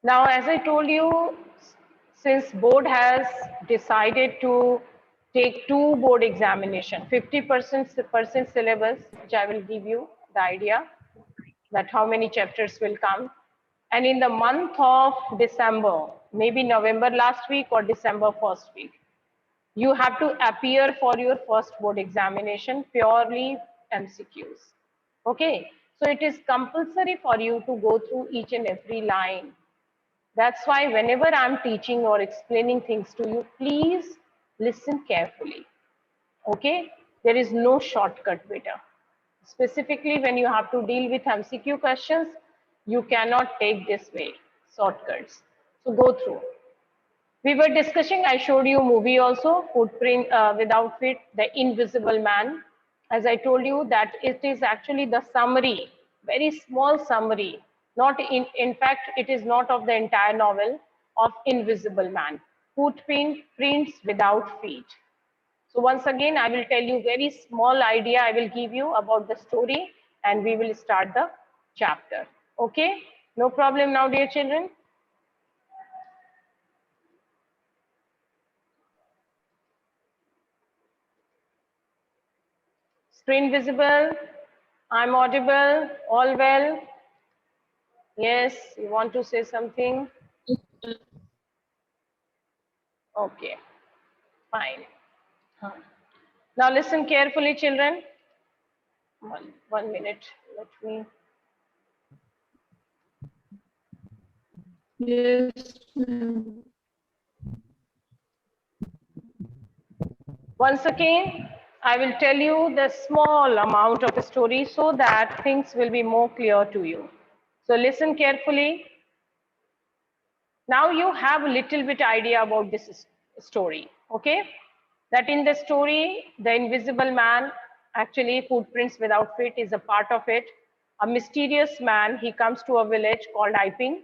Now, as I told you, since board has decided to take two board examination, 50% syllabus, which I will give you the idea that how many chapters will come. And in the month of December, maybe November last week or December first week, you have to appear for your first board examination, purely MCQs. Okay, so it is compulsory for you to go through each and every line. That's why whenever I'm teaching or explaining things to you, please listen carefully. Okay, there is no shortcut, beta. Specifically, when you have to deal with MCQ questions, you cannot take this way, shortcuts. So go through. We were discussing, I showed you a movie also, Footprint Without Feet, The Invisible Man. As I told you that it is actually the summary, very small summary. Not in fact, it is not of the entire novel of Invisible Man. Footprints Without Feet. So once again, I will tell you very small idea I will give you about the story and we will start the chapter. Okay, no problem now, dear children. Screen visible? I'm audible? All well? Yes, you want to say something? Okay, fine. Now listen carefully, children. One minute. Let me. Yes, ma'am. Once again, I will tell you the small amount of the story so that things will be more clear to you. So listen carefully. Now you have a little bit idea about this story, okay? That in the story, the invisible man, actually Footprints Without Feet is a part of it. A mysterious man, he comes to a village called Iping,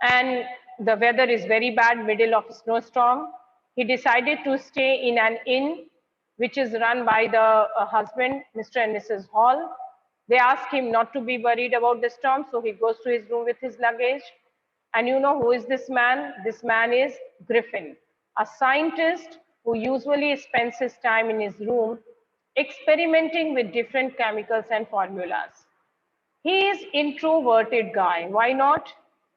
and the weather is very bad, middle of a snowstorm. He decided to stay in an inn, which is run by the husband, Mr. and Mrs. Hall. They ask him not to be worried about the storm, so he goes to his room with his luggage. And you know who is this man? This man is Griffin, a scientist who usually spends his time in his room experimenting with different chemicals and formulas. He is introverted guy. Why not?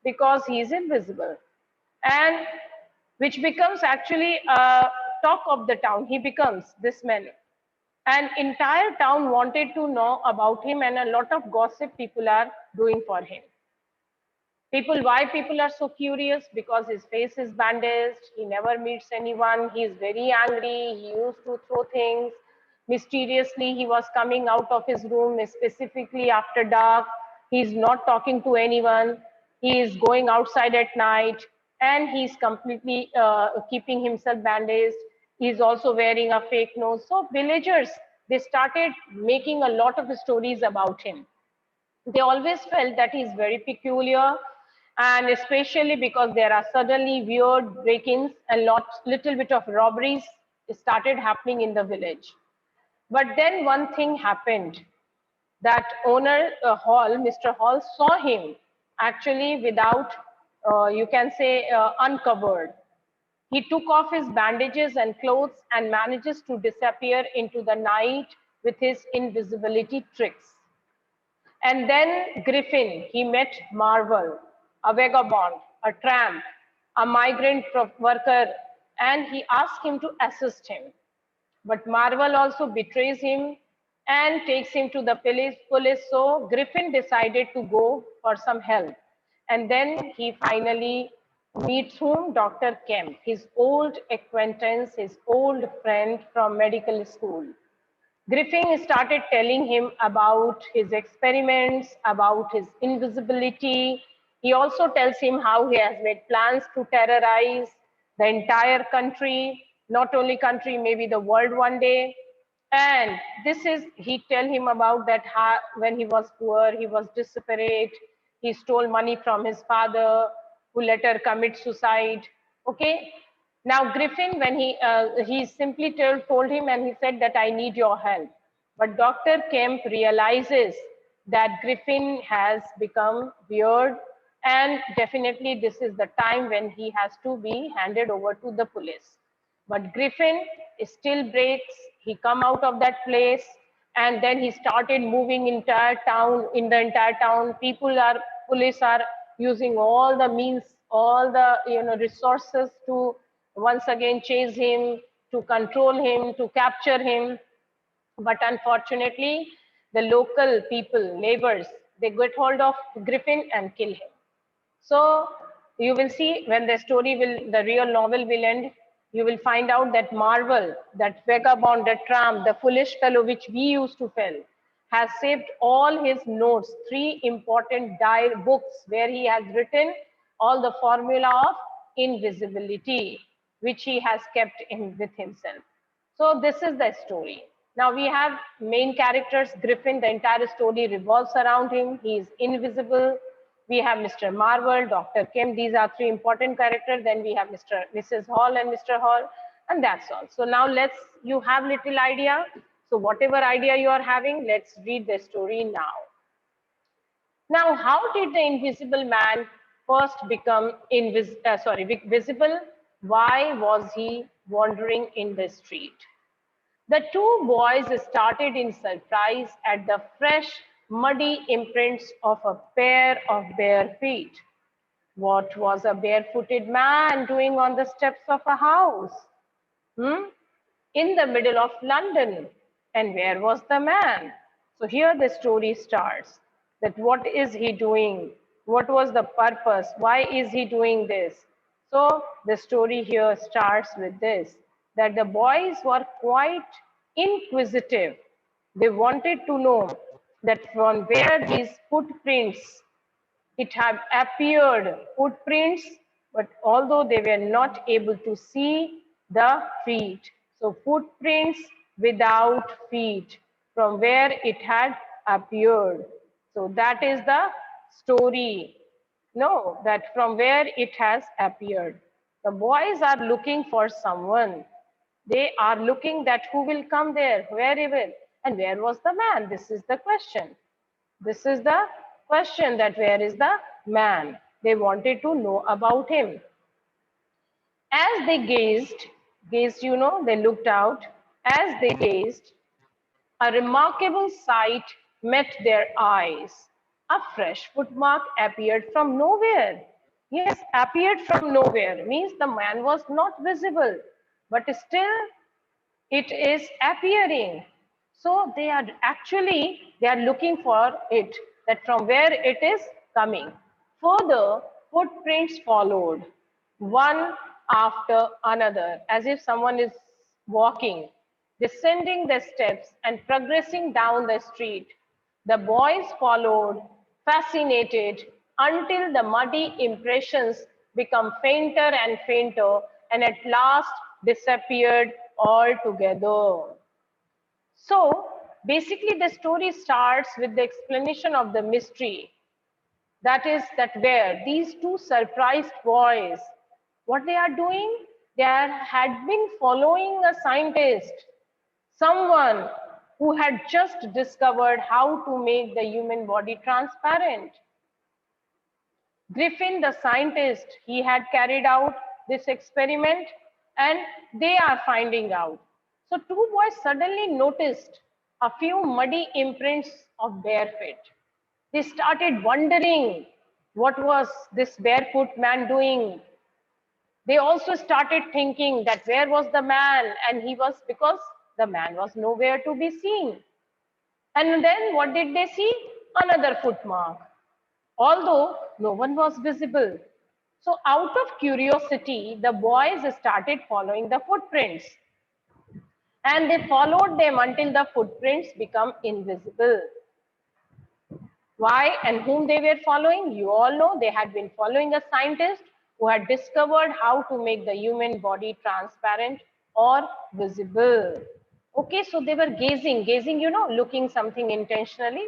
Because he is invisible. And which becomes actually a talk of the town. He becomes this man. And entire town wanted to know about him and a lot of gossip people are doing for him. Why people are so curious? Because his face is bandaged, he never meets anyone, he is very angry, he used to throw things. Mysteriously, he was coming out of his room, specifically after dark. He is not talking to anyone, he is going outside at night, and he's completely keeping himself bandaged. He's also wearing a fake nose. So villagers, they started making a lot of stories about him. They always felt that he's very peculiar, and especially because there are suddenly weird break-ins and little bit of robberies started happening in the village. But then one thing happened, that owner Hall, Mr. Hall, saw him actually without, you can say, uncovered. He took off his bandages and clothes and manages to disappear into the night with his invisibility tricks. And then Griffin, he met Marvel, a vagabond, a tramp, a migrant worker, and he asked him to assist him. But Marvel also betrays him and takes him to the police. So Griffin decided to go for some help. And then he finally meets whom? Dr. Kemp, his old acquaintance, his old friend from medical school. Griffin started telling him about his experiments, about his invisibility. He also tells him how he has made plans to terrorize the entire country, not only country, maybe the world one day. And this is, he tell him about that when he was poor, he was desperate, he stole money from his father, who later commit suicide. Okay, now Griffin, when he simply told him and he said that I need your help. But Dr. Kemp realizes that Griffin has become weird And definitely this is the time when he has to be handed over to the police. But Griffin still breaks. He come out of that place, and then he started moving entire town. In the entire town, police are using all the means, all the resources to once again chase him, to control him, to capture him. But unfortunately, the local people, neighbors, they get hold of Griffin and kill him. So you will see when the real novel will end, you will find out that Marvel, that vagabond, that tramp, the foolish fellow which we used to fell, has saved all his notes, three important books where he has written all the formula of invisibility, which he has kept in with himself. So this is the story. Now we have main characters, Griffin, the entire story revolves around him. He is invisible. We have Mr. Marvel, Dr. Kim. These are three important characters. Then we have Mrs. Hall and Mr. Hall, and that's all. So now you have little idea. So whatever idea you are having, let's read the story now. Now, how did the invisible man first become visible? Why was he wandering in the street? The two boys started in surprise at the fresh, muddy imprints of a pair of bare feet. What was a barefooted man doing on the steps of a house? In the middle of London. And where was the man? So here the story starts. That what is he doing? What was the purpose? Why is he doing this? So the story here starts with this, that the boys were quite inquisitive. They wanted to know that from where these footprints, it had appeared footprints, but although they were not able to see the feet. So footprints without feet, from where it had appeared. So that is the story. No, that from where it has appeared. The boys are looking for someone. They are looking that who will come there, where he will, and where was the man? This is the question. This is the question, that where is the man? They wanted to know about him. As they gazed, they looked out. As they gazed, a remarkable sight met their eyes. A fresh footmark appeared from nowhere. Yes, appeared from nowhere means the man was not visible, but still it is appearing. So they are looking for it, that from where it is coming. Further, footprints followed, one after another, as if someone is walking, descending the steps and progressing down the street. The boys followed, fascinated, until the muddy impressions become fainter and fainter, and at last disappeared altogether. So basically the story starts with the explanation of the mystery. That is that where these two surprised boys, what they are doing, had been following a scientist, someone who had just discovered how to make the human body transparent. Griffin, the scientist, he had carried out this experiment, and they are finding out. So two boys suddenly noticed a few muddy imprints of bare feet. They started wondering what was this barefoot man doing. They also started thinking that where was the man, and because the man was nowhere to be seen. And then what did they see? Another footmark, although no one was visible. So out of curiosity, the boys started following the footprints, and they followed them until the footprints become invisible. Why and whom they were following? You all know they had been following a scientist who had discovered how to make the human body transparent or visible. Okay, so they were gazing, looking something intentionally.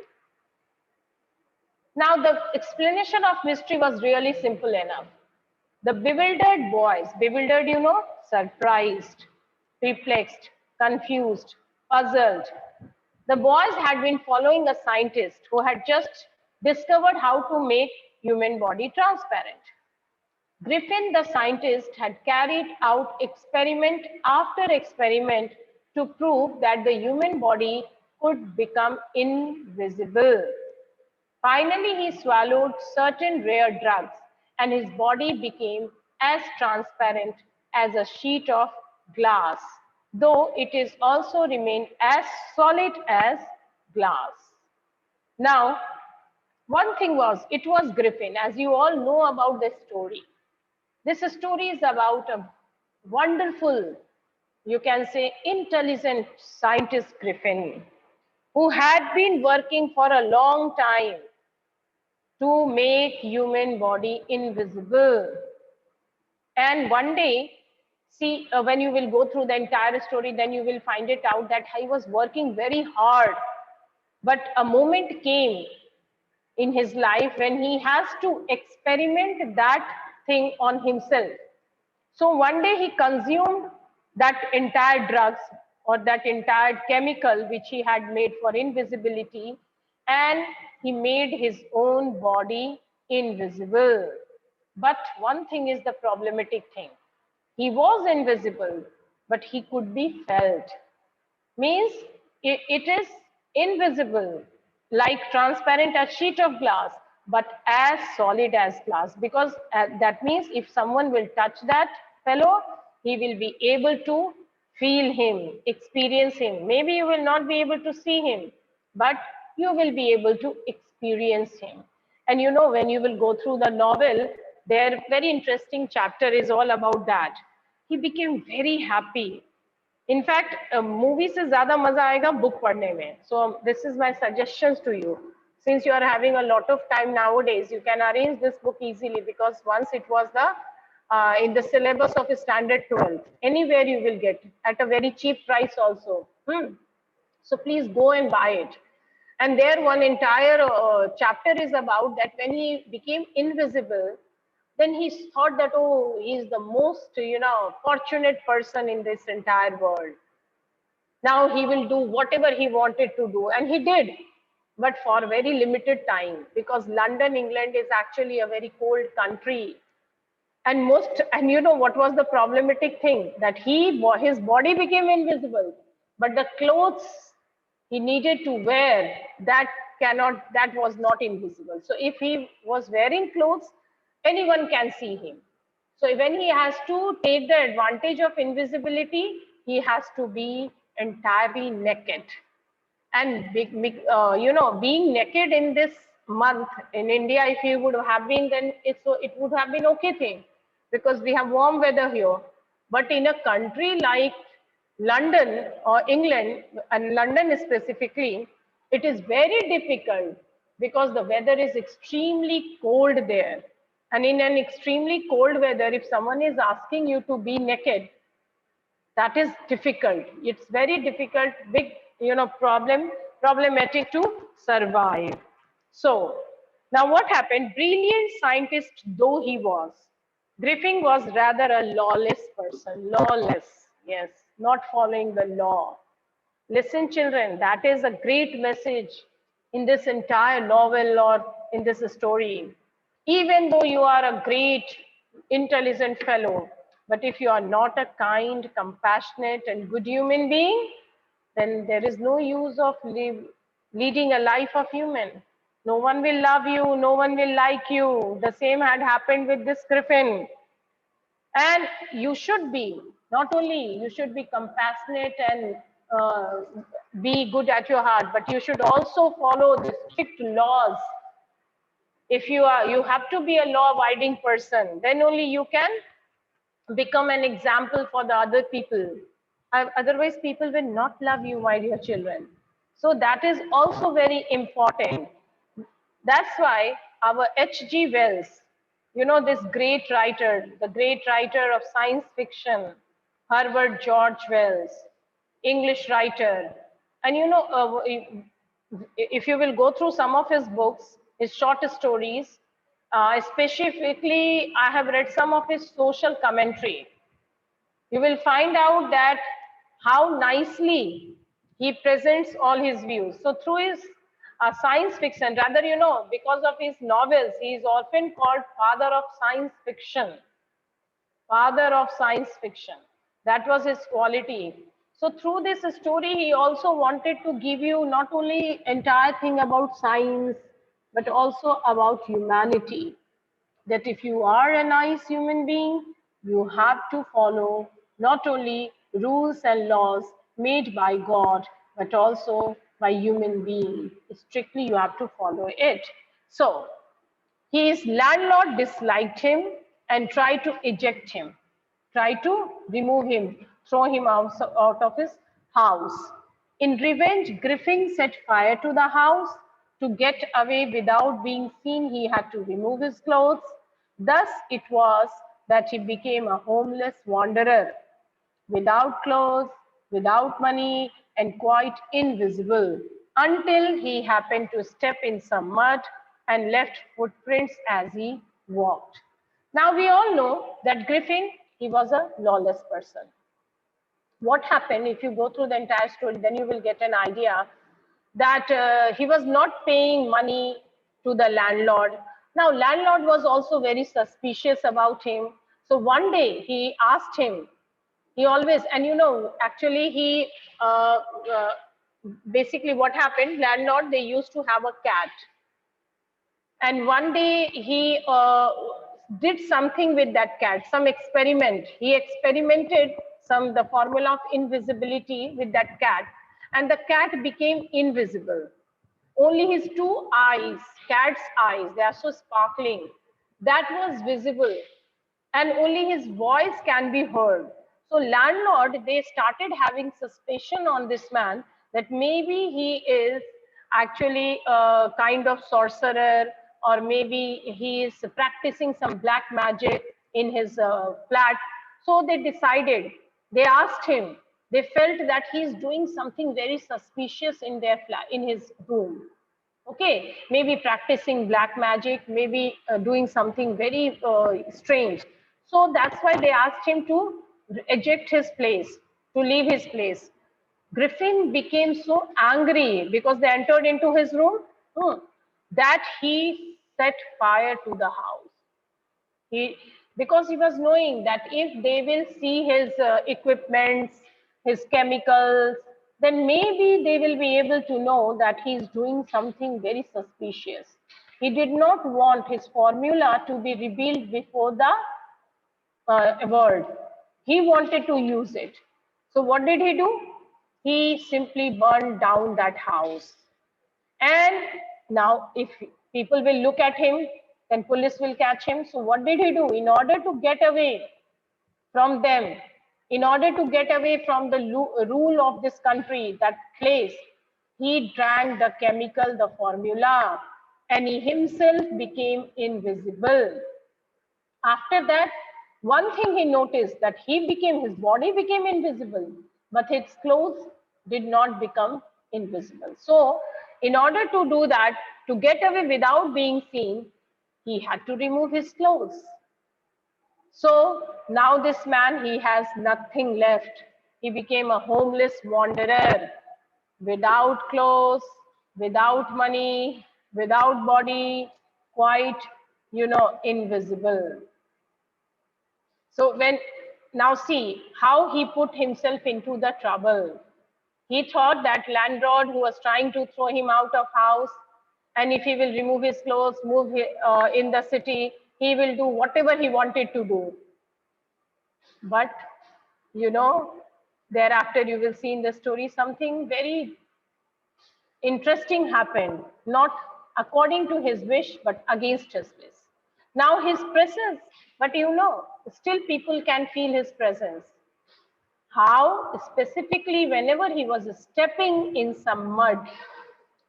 Now the explanation of mystery was really simple enough. The bewildered boys, bewildered, surprised, perplexed, confused, puzzled. The boys had been following a scientist who had just discovered how to make human body transparent. Griffin, the scientist, had carried out experiment after experiment to prove that the human body could become invisible. Finally, he swallowed certain rare drugs and his body became as transparent as a sheet of glass, though it is also remained as solid as glass. Now, one thing was, it was Griffin, as you all know about this story. This story is about a wonderful, you can say, intelligent scientist Griffin, who had been working for a long time to make human body invisible. And one day, see, when you will go through the entire story, then you will find it out that he was working very hard. But a moment came in his life when he has to experiment that thing on himself. So one day he consumed that entire drugs or that entire chemical which he had made for invisibility, and he made his own body invisible. But one thing is the problematic thing. He was invisible, but he could be felt. Means it is invisible, like transparent as sheet of glass, but as solid as glass, because that means if someone will touch that fellow, he will be able to feel him, experience him. Maybe you will not be able to see him, but you will be able to experience him. And you know, when you will go through the novel, their very interesting chapter is all about that. He became very happy. In fact movie से ज्यादा मजा आएगा book पढ़ने में. So this is my suggestions to you. Since you are having a lot of time nowadays, you can arrange this book easily, because once it was the in the syllabus of standard 12, anywhere you will get at a very cheap price also. So please go and buy it. And there one entire chapter is about that when he became invisible, then he thought that, oh, he's the most, fortunate person in this entire world. Now he will do whatever he wanted to do, and he did, but for a very limited time, because London, England is actually a very cold country. And you know what was the problematic thing? That his body became invisible, but the clothes he needed to wear, that was not invisible. So if he was wearing clothes, anyone can see him. So when he has to take the advantage of invisibility, he has to be entirely naked. And being naked in this month in India, if you would have been, then it would have been okay thing, because we have warm weather here. But in a country like London or England, and London specifically, it is very difficult, because the weather is extremely cold there. And in an extremely cold weather, if someone is asking you to be naked, that is difficult. It's very difficult, big, problematic to survive. So now what happened? Brilliant scientist though he was, Griffin was rather a lawless person. Lawless, yes, not following the law. Listen, children, that is a great message in this entire novel or in this story. Even though you are a great, intelligent fellow, but if you are not a kind, compassionate, and good human being, then there is no use of leading a life of human. No one will love you, no one will like you. The same had happened with this Griffin. And you should be, not only you should be compassionate and be good at your heart, but you should also follow the strict laws. If you have to be a law-abiding person, then only you can become an example for the other people. Otherwise, people will not love you, my dear children. So that is also very important. That's why our H.G. Wells, this great writer, the great writer of science fiction, Herbert George Wells, English writer. And if you will go through some of his books, his short stories, specifically, I have read some of his social commentary. You will find out that how nicely he presents all his views. So through his a science fiction. Rather, you know, because of his novels, he is often called father of science fiction. Father of science fiction. That was his quality. So through this story, he also wanted to give you not only entire thing about science, but also about humanity. That if you are a nice human being, you have to follow not only rules and laws made by God, but also by human being. Strictly, you have to follow it. So his landlord disliked him and tried to eject him, tried to remove him, throw him out of his house. In revenge, Griffin set fire to the house. To get away without being seen, he had to remove his clothes. Thus, it was that he became a homeless wanderer, without clothes, without money, and quite invisible, until he happened to step in some mud and left footprints as he walked. Now we all know that Griffin, he was a lawless person. What happened, if you go through the entire story, then you will get an idea that he was not paying money to the landlord. Now landlord was also very suspicious about him. So one day he asked him, he always, and you know, actually he basically what happened, landlord, they used to have a cat, and one day he did something with that cat, some experiment. He experimented some the formula of invisibility with that cat, and the cat became invisible. Only his two eyes, cat's eyes, they are so sparkling, that was visible, and only his voice can be heard. So landlord, they started having suspicion on this man that maybe he is actually a kind of sorcerer, or maybe he is practicing some black magic in his flat. So they decided, they asked him, they felt that he is doing something very suspicious in their flat, in his room. Okay, maybe practicing black magic, maybe doing something very strange. So that's why they asked him to eject his place, to leave his place. Griffin became so angry because they entered into his room, that he set fire to the house. He, because he was knowing that if they will see his equipments, his chemicals, then maybe they will be able to know that he is doing something very suspicious. He did not want his formula to be revealed before the world. He wanted to use it. So what did he do? He simply burned down that house. And now, if people will look at him, then police will catch him. So, what did he do? In order to get away from them, in order to get away from the rule of this country, that place, he drank the chemical, the formula, and he himself became invisible. After that, one thing he noticed, that his body became invisible, but his clothes did not become invisible. So in order to do that, to get away without being seen, he had to remove his clothes. So now this man, he has nothing left. He became a homeless wanderer, without clothes, without money, without body, quite, invisible. So when, now see how he put himself into the trouble. He thought that landlord who was trying to throw him out of house, and if he will remove his clothes, move in the city, he will do whatever he wanted to do. But you know, thereafter you will see in the story something very interesting happened, not according to his wish, but against his wish. Now his presence, but you know, still people can feel his presence. How? Specifically, whenever he was stepping in some mud,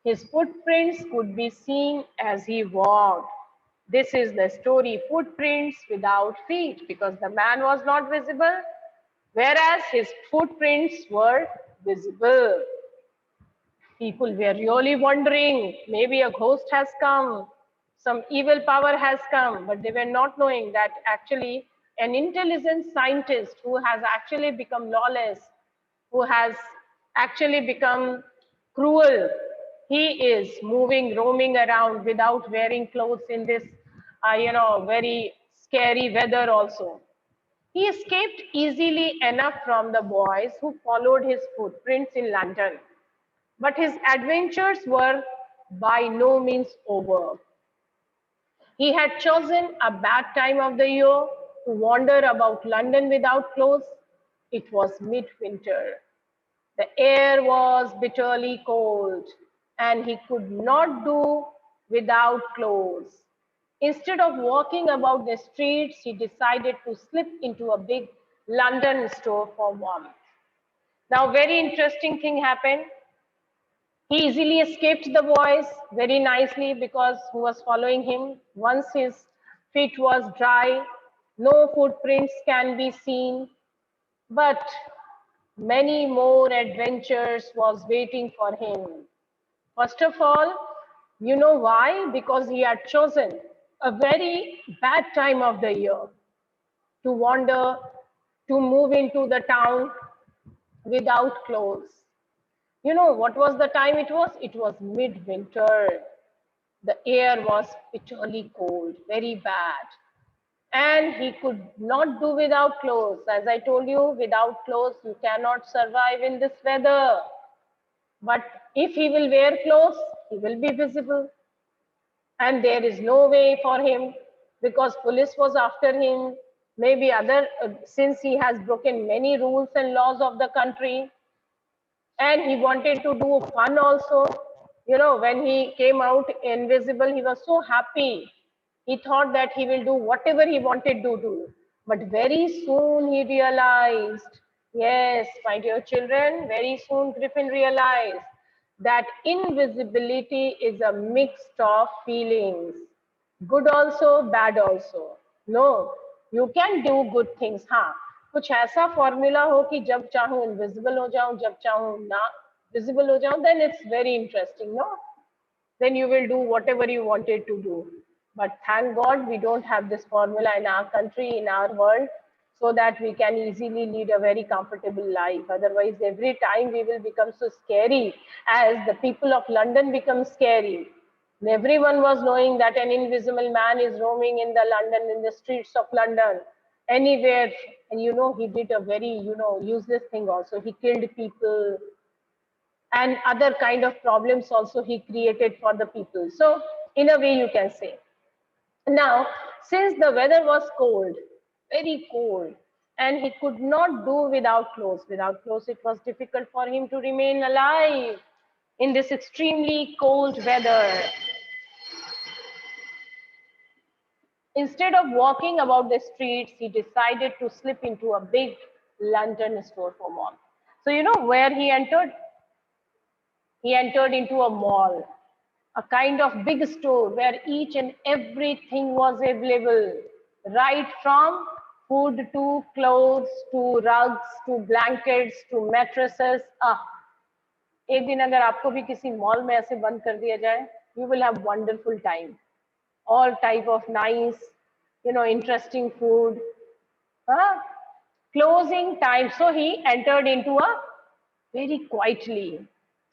his footprints could be seen as he walked. This is the story, footprints without feet, because the man was not visible, whereas his footprints were visible. People were really wondering, maybe a ghost has come, some evil power has come, but they were not knowing that actually an intelligent scientist who has actually become lawless, who has actually become cruel, he is moving, roaming around without wearing clothes in this, very scary weather also. He escaped easily enough from the boys who followed his footprints in London. But his adventures were by no means over. He had chosen a bad time of the year to wander about London without clothes. It was midwinter. The air was bitterly cold, and he could not do without clothes. Instead of walking about the streets, he decided to slip into a big London store for warmth. Now, very interesting thing happened. He easily escaped the boys very nicely because who was following him. Once his feet was dry, no footprints can be seen, but many more adventures was waiting for him. First of all, you know why? Because he had chosen a very bad time of the year to wander, to move into the town without clothes. You know what was the time it was? It was midwinter. The air was bitterly cold, very bad. And he could not do without clothes. As I told you, without clothes, you cannot survive in this weather. But if he will wear clothes, he will be visible. And there is no way for him because police was after him. Maybe since he has broken many rules and laws of the country, and he wanted to do fun also. When he came out invisible, he was so happy. He thought that he will do whatever he wanted to do. But very soon he realized, yes, my dear children, very soon Griffin realized that invisibility is a mix of feelings, good also, bad also. No, you can do good things. हाँ, कुछ ऐसा formula हो कि जब चाहूँ invisible हो जाऊं, जब चाहूँ ना visible हो जाऊं, then it's very interesting, no? Then you will do whatever you wanted to do. But thank God we don't have this formula in our country, in our world, so that we can easily lead a very comfortable life. Otherwise, every time we will become so scary, as the people of London become scary. And everyone was knowing that an invisible man is roaming in the London, in the streets of London, anywhere. And he did a very, useless thing also. He killed people, and other kind of problems also he created for the people. So in a way you can say. Now, since the weather was cold, very cold, and he could not do without clothes, it was difficult for him to remain alive in this extremely cold weather. Instead of walking about the streets, he decided to slip into a big London store for warmth. So you know where he entered? He entered into a mall, a kind of big store where each and everything was available, right from food to clothes to rugs to blankets to mattresses. एक दिन अगर आपको भी किसी mall में ऐसे बंद कर दिया जाए, you will have wonderful time. All type of nice, interesting food. Closing time. So he entered into a very quietly,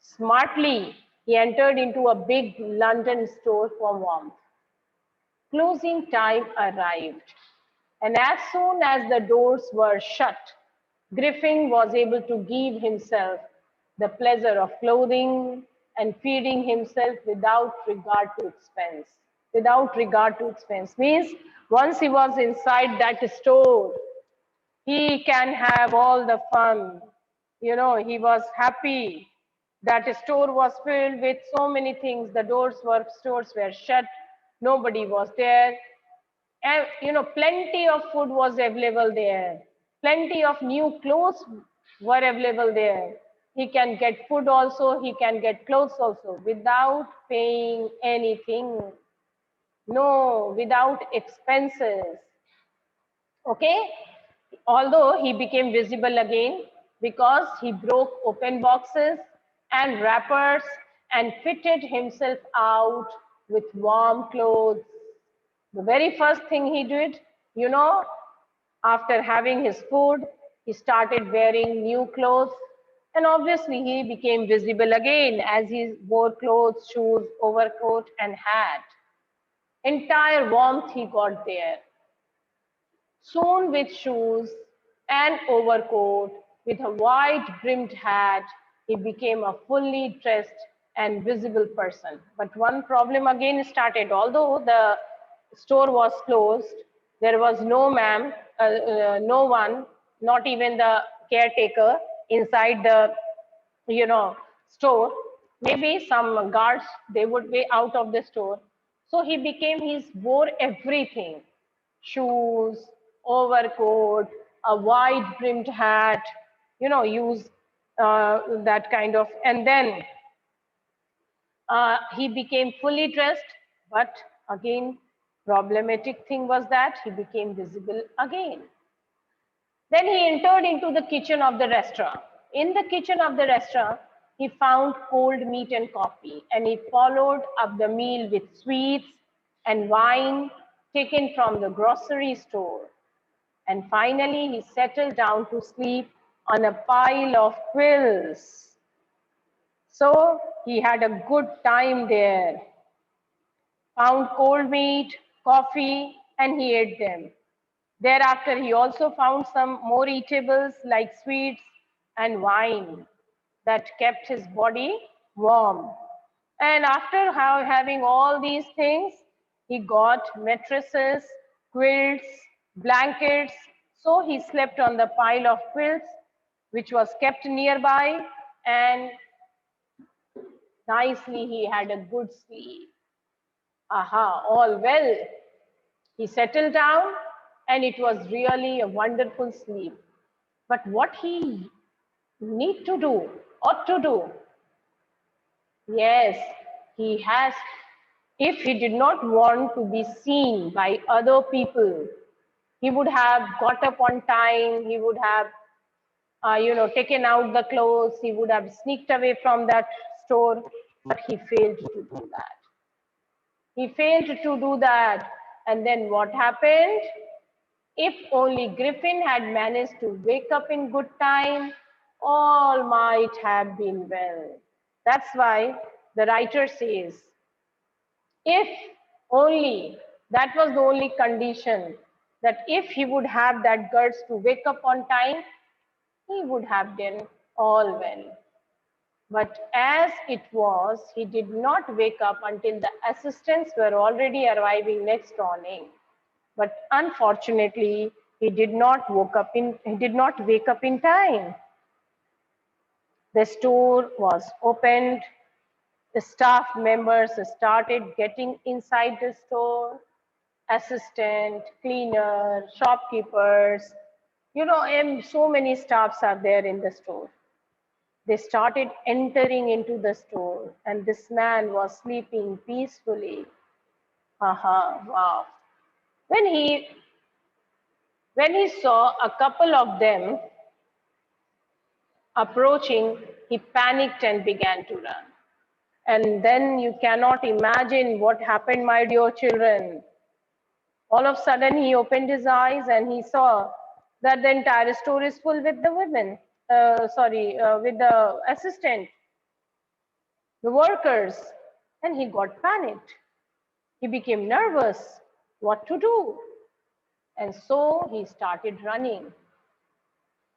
smartly, he entered into a big London store for warmth. Closing time arrived, and as soon as the doors were shut, Griffin was able to give himself the pleasure of clothing and feeding himself without regard to expense. Without regard to expense means once he was inside that store, he can have all the fun. He was happy. That store was filled with so many things. The stores were shut. Nobody was there. And, plenty of food was available there. Plenty of new clothes were available there. He can get food also. He can get clothes also without paying anything. No, without expenses. Okay? Although he became visible again because he broke open boxes and wrappers and fitted himself out with warm clothes. The very first thing he did, after having his food, he started wearing new clothes And obviously, he became visible again as he wore clothes, shoes, overcoat, and hat. Entire warmth he got there. Soon, with shoes and overcoat, with a wide brimmed hat, he became a fully dressed and visible person. But one problem again started. Although the store was closed, there was no one, not even the caretaker inside the store. Maybe some guards, they would be out of the store. So he wore everything: shoes, overcoat, a wide brimmed hat, use that kind of, and then he became fully dressed. But again, problematic thing was that he became visible again. Then he entered into the kitchen of the restaurant. In the kitchen of the restaurant, he found cold meat and coffee, and he followed up the meal with sweets and wine taken from the grocery store. And finally, he settled down to sleep on a pile of quills. So he had a good time there, found cold meat, coffee, and he ate them. Thereafter, he also found some more eatables like sweets and wine that kept his body warm. And after having all these things, he got mattresses, quilts, blankets. So he slept on the pile of quilts, which was kept nearby, and nicely he had a good sleep. Aha, all well. He settled down, and it was really a wonderful sleep. But what he need to do, ought to do, yes, he has, if he did not want to be seen by other people, he would have got up on time, he would have, taken out the clothes, he would have sneaked away from that store, but he failed to do that. He failed to do that. And then what happened? If only Griffin had managed to wake up in good time, all might have been well. That's why the writer says, if only, that was the only condition, that if he would have that guts to wake up on time, he would have done all well. But as it was, he did not wake up until the assistants were already arriving next morning. But unfortunately, he did not wake up in time. The store was opened. The staff members started getting inside the store. Assistant, cleaner, shopkeepers, and so many staffs are there in the store. They started entering into the store, and this man was sleeping peacefully. Aha, wow. When he saw a couple of them approaching, he panicked and began to run. And then you cannot imagine what happened, my dear children. All of a sudden, he opened his eyes and he saw that the entire store is full with the women, with the assistant, the workers, and he got panicked. He became nervous. What to do? And so he started running.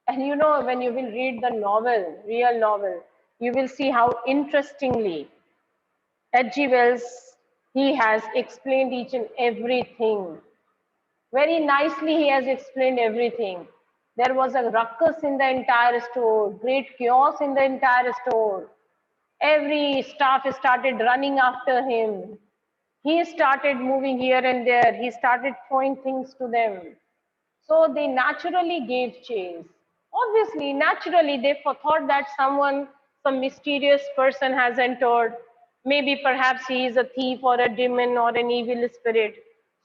And when you will read the novel, real novel, you will see how interestingly H.G. Wells, he has explained each and everything. Very nicely he has explained everything. There was a ruckus in the entire store, great chaos in the entire store. Every staff started running after him. He started moving here and there. He started throwing things to them. So they naturally gave chase. Obviously, naturally, they thought that some mysterious person has entered. Maybe perhaps he is a thief or a demon or an evil spirit.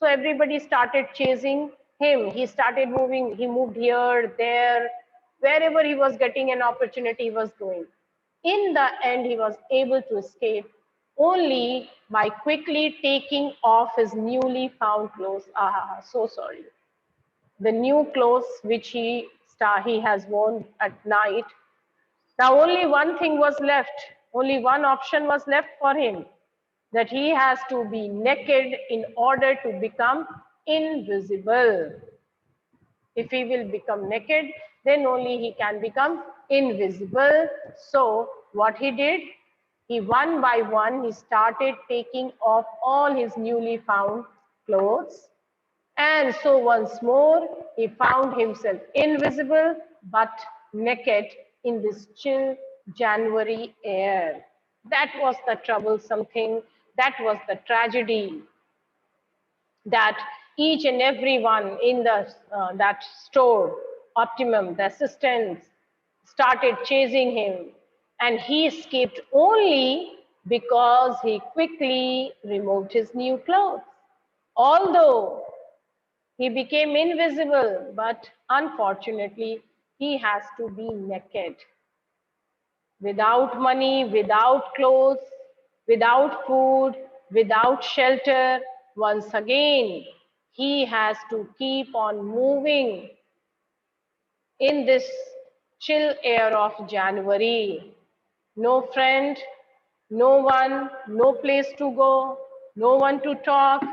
So everybody started chasing him. He started moving. He moved here, there, wherever he was getting an opportunity, he was going. In the end, he was able to escape only by quickly taking off his newly found clothes. Ah, so sorry. The new clothes which he has worn at night, Now only one thing was left, only one option was left for him, that he has to be naked in order to become invisible. If he will become naked, then only he can become invisible. So what he did, he one by one, he started taking off all his newly found clothes. And so once more, he found himself invisible but naked in this chill January air. That was the troublesome thing. That was the tragedy, that each and every one in the that store, Optimum, the assistants, started chasing him, and he escaped only because he quickly removed his new clothes. Although he became invisible, but unfortunately, he has to be naked, without money, without clothes, without food, without shelter. Once again, he has to keep on moving in this chill air of January. No friend, no one, no place to go, no one to talk.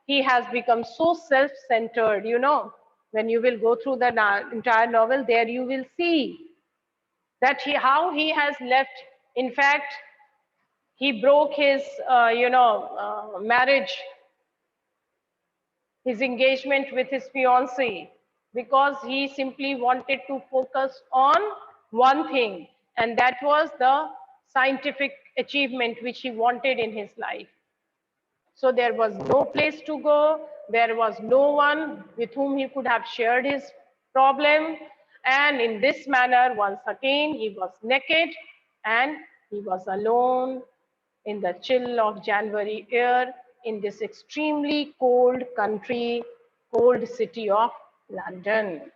He has become so self-centered, you know. When you will go through the entire novel, there you will see that how he has left. In fact, he broke his, marriage, his engagement with his fiancée, because he simply wanted to focus on one thing, and that was the scientific achievement which he wanted in his life. So there was no place to go. There was no one with whom he could have shared his problem. And in this manner, once again, he was naked and he was alone in the chill of January air in this extremely cold country, cold city of London.